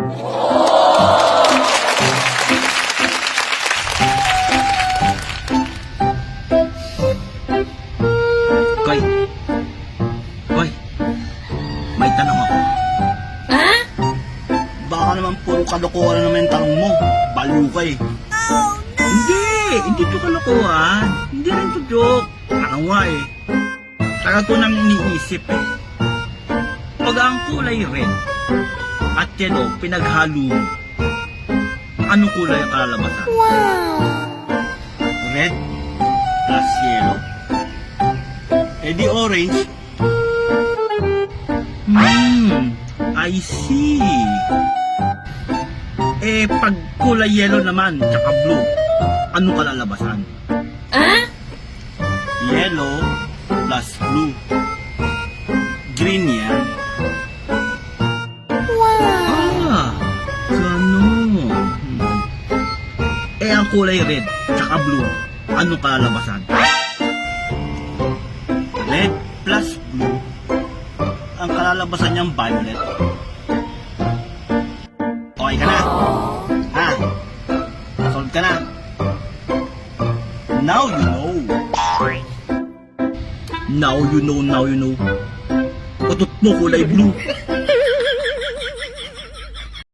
Koy, Koy, may tanong ako. Ha? Baka naman puro kalokohan na naman yung tanong mo. Baliw ka eh. Hindi to kalokohan. Hindi rin to joke. Ano nga eh. Tagal ko nang iniisip eh. Pag ang kulay red at yellow pinaghalo mo, anong kulay ang kalalabasan? Red plus yellow. Eh di orange. I see. Eh, pag kulay yellow naman, tsaka blue, anong kalalabasan? Ha? Yellow plus blue. Green yan. Ganon. Eh, ang kulay red, tsaka blue, anong kalalabasan? Red plus blue, ang kalalabasan niyang violet. Okay ka na? Ha? Solve ka na? Now you know. Now you know. Utot mo kulay blue.